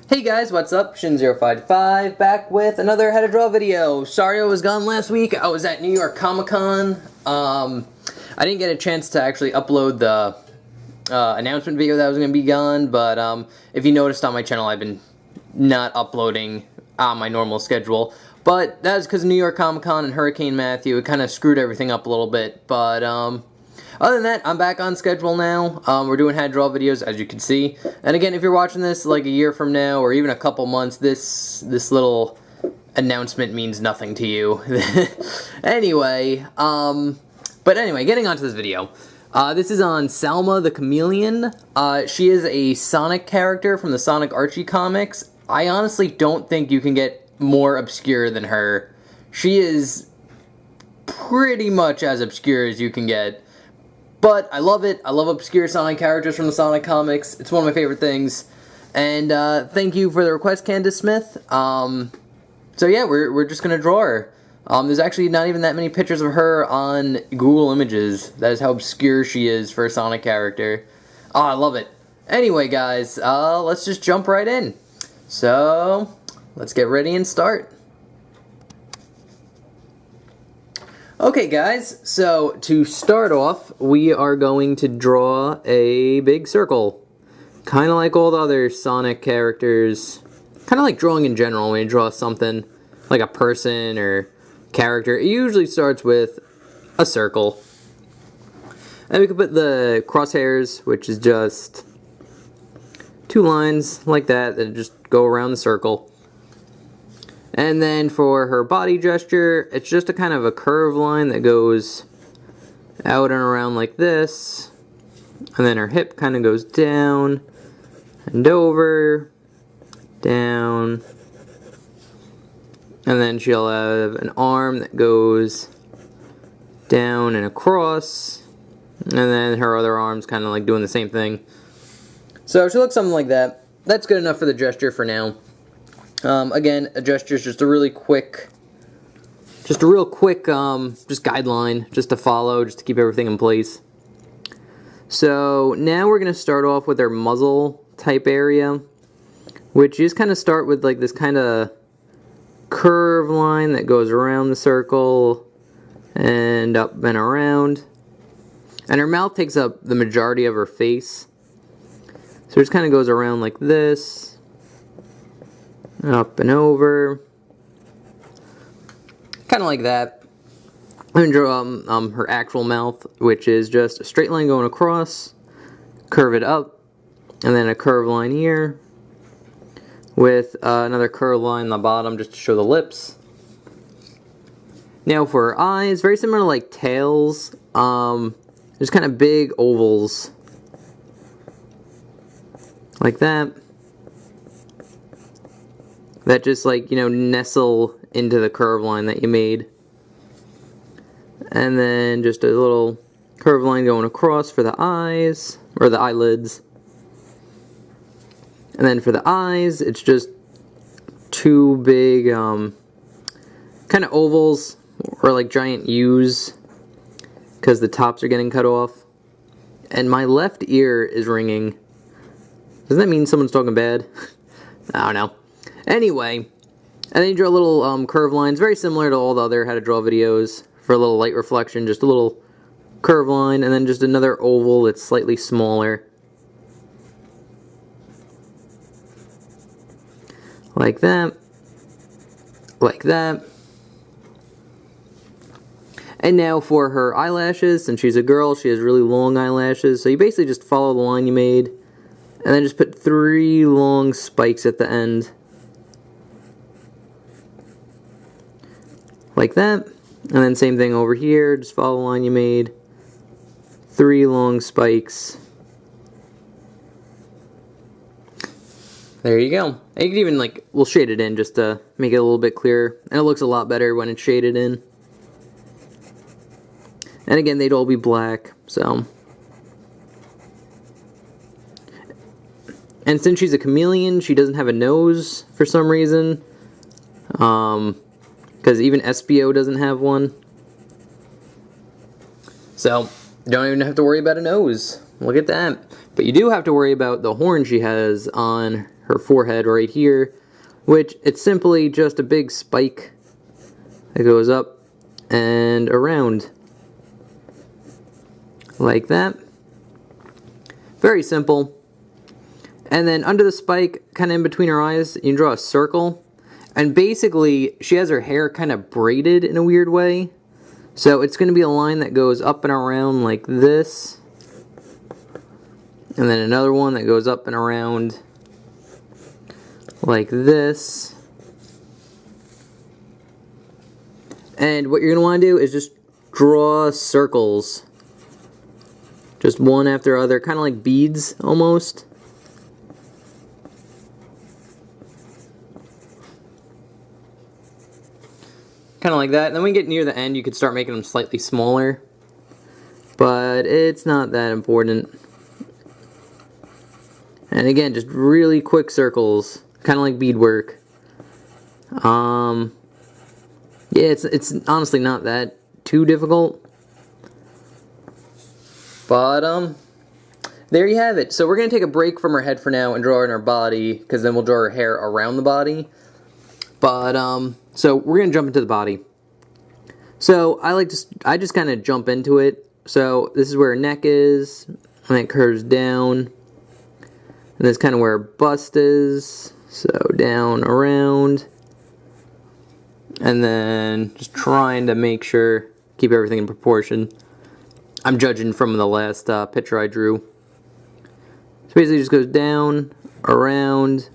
Hey guys, what's up? Shin055 back with another How to Draw video. Sorry I was gone last week. I was at New York Comic Con. I didn't get a chance to actually upload the announcement video that I was going to be gone, but if you noticed on my channel, I've been not uploading on my normal schedule. But that was because of New York Comic Con and Hurricane Matthew. It kind of screwed everything up a little bit, but other than that, I'm back on schedule now. We're doing How to Draw videos, as you can see. And again, if you're watching this like a year from now, or even a couple months, this little announcement means nothing to you. Anyway, getting onto this video. This is on Salma the Chameleon. She is a Sonic character from the Sonic Archie comics. I honestly don't think you can get more obscure than her. She is pretty much as obscure as you can get. But I love it. I love obscure Sonic characters from the Sonic comics. It's one of my favorite things. And thank you for the request, Candace Smith. So yeah, we're just going to draw her. There's actually not even that many pictures of her on Google Images. That is how obscure she is for a Sonic character. Oh, I love it. Anyway, guys, let's just jump right in. So, let's get ready and start. Okay guys, so to start off, we are going to draw a big circle. Kind of like all the other Sonic characters. Kind of like drawing in general, when you draw something like a person or character, it usually starts with a circle. And we can put the crosshairs, which is just two lines like that just go around the circle. And then for her body gesture, it's just a kind of a curved line that goes out and around like this. And then her hip kind of goes down and over, down. And then she'll have an arm that goes down and across. And then her other arm's kind of like doing the same thing. So she looks something like that. That's good enough for the gesture for now. Again, a gesture is just a real quick guideline, just to follow, just to keep everything in place. So now we're going to start off with our muzzle type area, which is kind of start with like this kind of curve line that goes around the circle and up and around. And her mouth takes up the majority of her face. So it just kind of goes around like this. Up and over. Kind of like that. I'm going to draw her actual mouth, which is just a straight line going across, curve it up, and then a curved line here, with another curved line on the bottom just to show the lips. Now for her eyes, very similar to like tails, there's kind of big ovals, like that. That just like, nestle into the curve line that you made. And then just a little curve line going across for the eyes, or the eyelids. And then for the eyes, it's just two big kind of ovals, or like giant U's, because the tops are getting cut off. And my left ear is ringing. Doesn't that mean someone's talking bad? I don't know. Anyway, and then you draw little curved lines, very similar to all the other How to Draw videos, for a little light reflection, just a little curved line, and then just another oval that's slightly smaller. Like that. Like that. And now for her eyelashes, since she's a girl, she has really long eyelashes, so you basically just follow the line you made, and then just put 3 long spikes at the end. Like that, and then same thing over here, just follow the line you made, 3 long spikes. There you go. And you can even we'll shade it in just to make it a little bit clearer, and it looks a lot better when it's shaded in. And again, they'd all be black, so. And since she's a chameleon, she doesn't have a nose for some reason. Because even SBO doesn't have one. So, you don't even have to worry about a nose. Look at that. But you do have to worry about the horn she has on her forehead right here, which it's simply just a big spike that goes up and around like that. Very simple. And then under the spike, kind of in between her eyes, you can draw a circle. And basically, she has her hair kind of braided in a weird way. So it's going to be a line that goes up and around like this. And then another one that goes up and around like this. And what you're going to want to do is just draw circles. Just one after other, kind of like beads almost. Kind of like that. And then when you get near the end, you could start making them slightly smaller. But it's not that important. And again, just really quick circles. Kind of like beadwork. Yeah, it's honestly not that too difficult. But, there you have it. So we're going to take a break from her head for now and draw her in her body, because then we'll draw her hair around the body. But, so we're going to jump into the body. So I just kind of jump into it. So this is where her neck is, and it curves down. And that's kind of where her bust is. So down, around. And then just trying to make sure, keep everything in proportion. I'm judging from the last picture I drew. So basically it just goes down, around,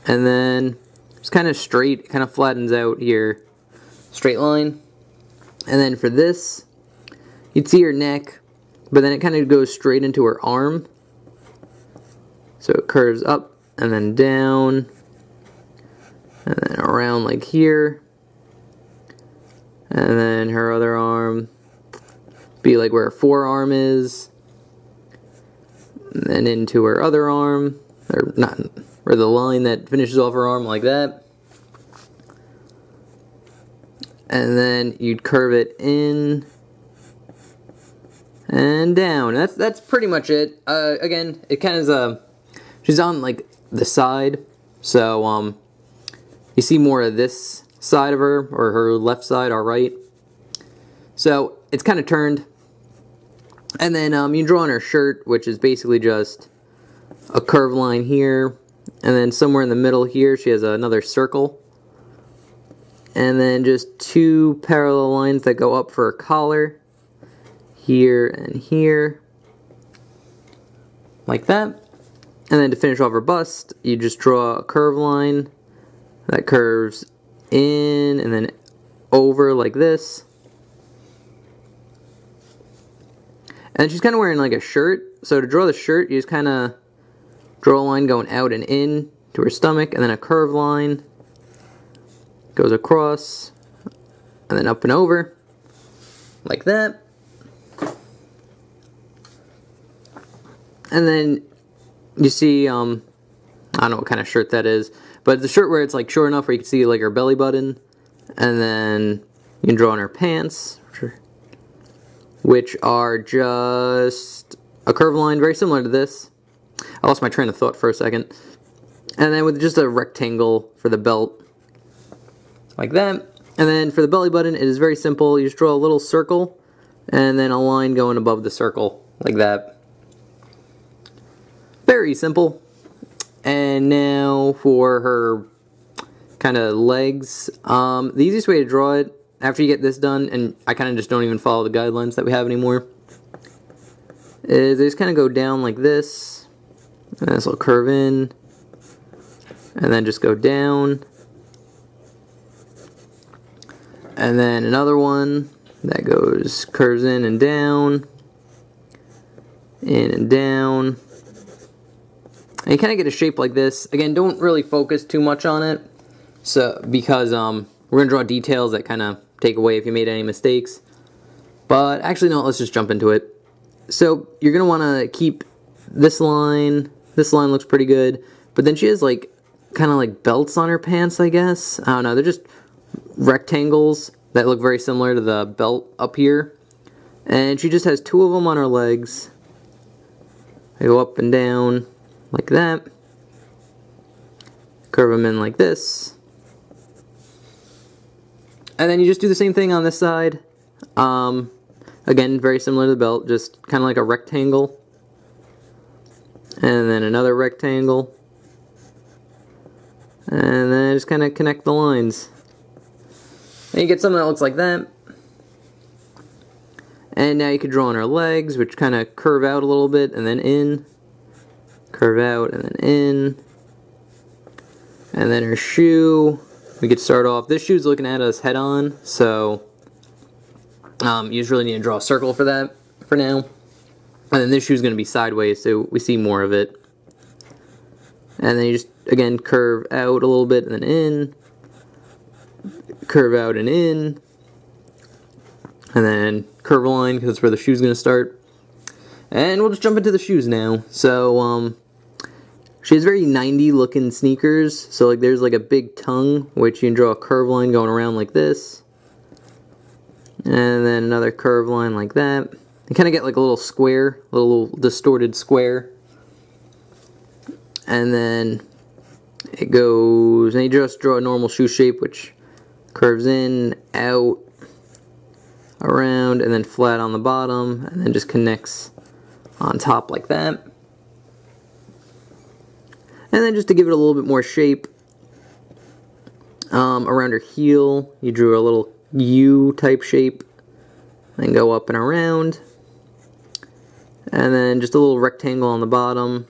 and then it's kind of straight, kind of flattens out here. Straight line. And then for this, you'd see her neck, but then it kind of goes straight into her arm. So it curves up, and then down, and then around like here. And then her other arm be like where her forearm is, and then into her other arm, or not, or the line that finishes off her arm like that. And then you'd curve it in and down. That's pretty much it. Again, it kind of she's on like the side, so you see more of this side of her, or her left side, our right. So it's kind of turned. And then you draw on her shirt, which is basically just a curved line here. And then somewhere in the middle here, she has another circle. And then just two parallel lines that go up for her collar. Here and here. Like that. And then to finish off her bust, you just draw a curved line that curves in and then over like this. And she's kind of wearing like a shirt. So to draw the shirt, you just kind of draw a line going out and in to her stomach, and then a curved line goes across, and then up and over, like that. And then you see, I don't know what kind of shirt that is, but it's a shirt where it's like short enough where you can see like her belly button, and then you can draw on her pants, which are just a curved line, very similar to this. I lost my train of thought for a second. And then with just a rectangle for the belt, like that. And then for the belly button, it is very simple. You just draw a little circle, and then a line going above the circle, like that. Very simple. And now for her kind of legs. The easiest way to draw it, after you get this done, and I kind of just don't even follow the guidelines that we have anymore, is they just kind of go down like this, and this will curve in, and then just go down, and then another one that curves in and down, in and down, and you kind of get a shape like this. Again, don't really focus too much on it, because we're going to draw details that kind of take away if you made any mistakes. But actually, no, let's just jump into it. So you're going to want to keep this line. This line looks pretty good. But then she has like kind of like belts on her pants, I guess. I don't know. They're just rectangles that look very similar to the belt up here. And she just has two of them on her legs. They go up and down like that. curve them in like this. And then you just do the same thing on this side. Again, very similar to the belt, just kind of like a rectangle. And then another rectangle. And then just kind of connect the lines. And you get something that looks like that. And now you could draw on her legs, which kind of curve out a little bit, and then in. Curve out, and then in. And then her shoe. We could start off. This shoe's looking at us head on, so you just really need to draw a circle for that for now. And then this shoe's going to be sideways, so we see more of it. And then you just, again, curve out a little bit, and then in. Curve out and in. And then curve a line, because that's where the shoe's going to start. And we'll just jump into the shoes now. So, she has very 90 looking sneakers. So, like, there's like a big tongue, which you can draw a curve line going around like this. And then another curve line like that. You kind of get like a little square, a little distorted square. And then it goes, and you just draw a normal shoe shape, which curves in, out, around, and then flat on the bottom, and then just connects on top like that. And then just to give it a little bit more shape, around her heel, you drew a little U type shape, then go up and around, and then just a little rectangle on the bottom,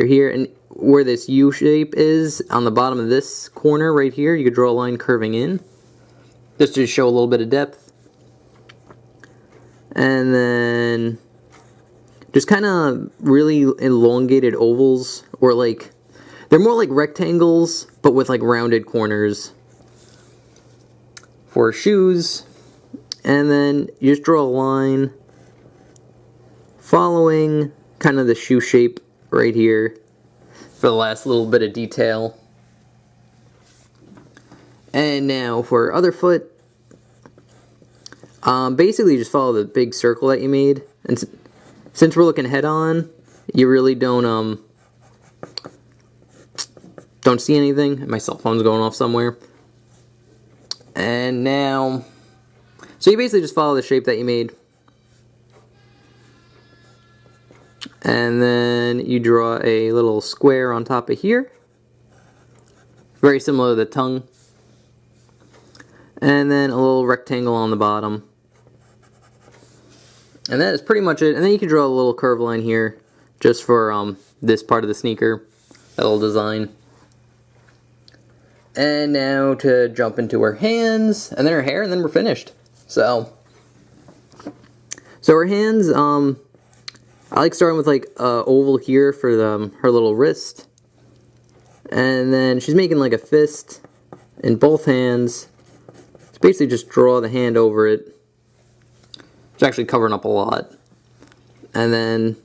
here, and where this U shape is, on the bottom of this corner right here, you could draw a line curving in, just to show a little bit of depth. And then just kind of really elongated ovals, or like, they're more like rectangles, but with like rounded corners for shoes. And then you just draw a line following kind of the shoe shape right here for the last little bit of detail. And now for other foot, basically just follow the big circle that you made. And since we're looking head on, you really don't see anything. My cell phone's going off somewhere. And now, so you basically just follow the shape that you made. And then you draw a little square on top of here. Very similar to the tongue. And then a little rectangle on the bottom. And that is pretty much it. And then you can draw a little curve line here, just for this part of the sneaker, that little design. And now to jump into her hands, and then her hair, and then we're finished. So her hands, I like starting with like oval here for her little wrist. And then she's making like a fist in both hands. So basically just draw the hand over it. It's actually covering up a lot. And then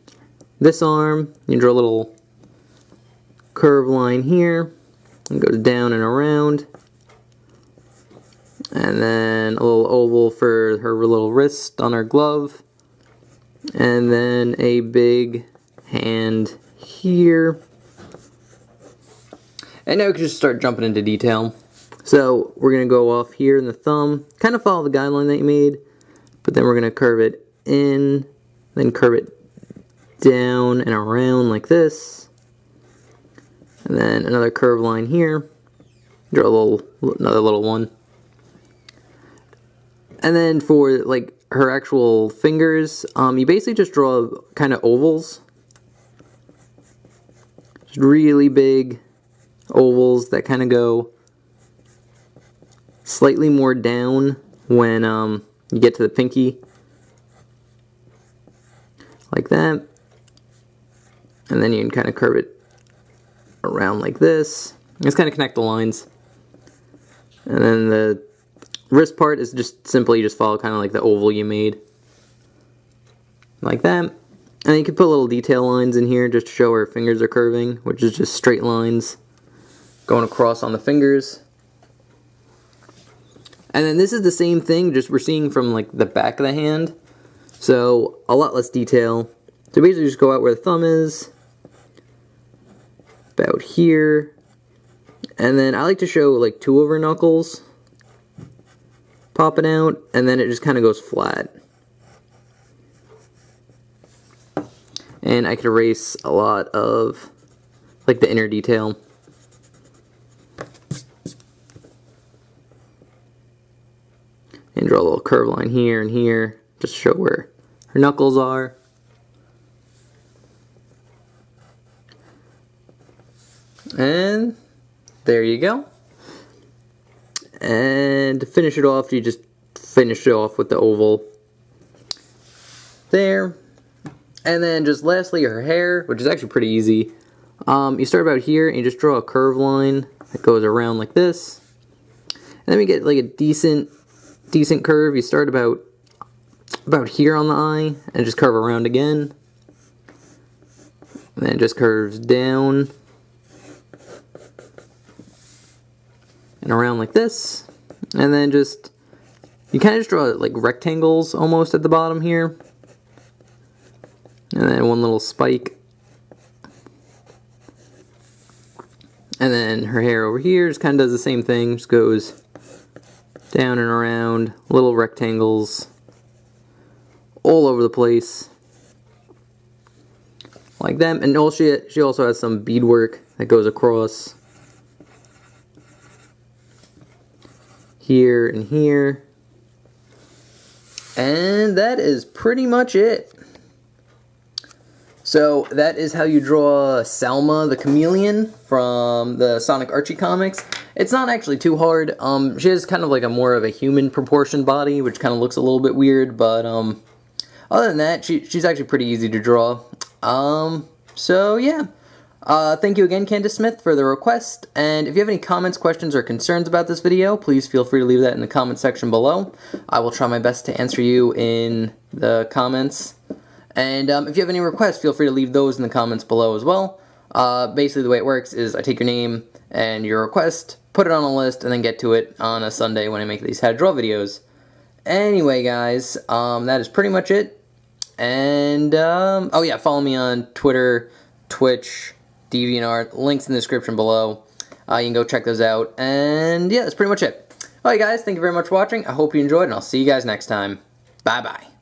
this arm, you draw a little curve line here. And goes down and around. And then a little oval for her little wrist on her glove. And then a big hand here. And now we can just start jumping into detail. So we're going to go off here in the thumb. Kind of follow the guideline that you made. But then we're going to curve it in. Then curve it down and around like this. And then another curve line here. Draw another little one. And then for like her actual fingers, you basically just draw kind of ovals. Just really big ovals that kind of go slightly more down when you get to the pinky. Like that. And then you can kind of curve it around like this. Just kind of connect the lines. And then the wrist part is just simply just follow kind of like the oval you made. Like that. And then you can put little detail lines in here just to show where her fingers are curving, which is just straight lines going across on the fingers. And then this is the same thing, just we're seeing from like the back of the hand. So a lot less detail. So basically just go out where the thumb is. About here. And then I like to show like 2 of her knuckles popping out, and then it just kind of goes flat. And I could erase a lot of like the inner detail. And draw a little curve line here and here, just to show where her knuckles are. And there you go. And to finish it off, you just finish it off with the oval there. And then just lastly, her hair, which is actually pretty easy. You start about here and you just draw a curve line that goes around like this. And then we get like a decent curve. You start about here on the eye and just curve around again. And then it just curves down and around like this. And then just, you kind of just draw like rectangles almost at the bottom here. And then one little spike. And then her hair over here just kind of does the same thing. Just goes down and around. Little rectangles all over the place. Like them. And she also has some beadwork that goes across here and here. And that is pretty much it. So that is how you draw Salma the Chameleon from the Sonic Archie comics. It's not actually too hard. She has kind of like a more of a human proportioned body, which kind of looks a little bit weird, but other than that, she's actually pretty easy to draw. So yeah. Thank you again, Candace Smith, for the request, and if you have any comments, questions, or concerns about this video, please feel free to leave that in the comment section below. I will try my best to answer you in the comments. And if you have any requests, feel free to leave those in the comments below as well. Basically, the way it works is I take your name and your request, put it on a list, and then get to it on a Sunday when I make these how to draw videos. Anyway, guys, that is pretty much it. And, oh yeah, follow me on Twitter, Twitch, DeviantArt, links in the description below. You can go check those out. And yeah, that's pretty much it. Alright, guys, thank you very much for watching. I hope you enjoyed, and I'll see you guys next time. Bye-bye.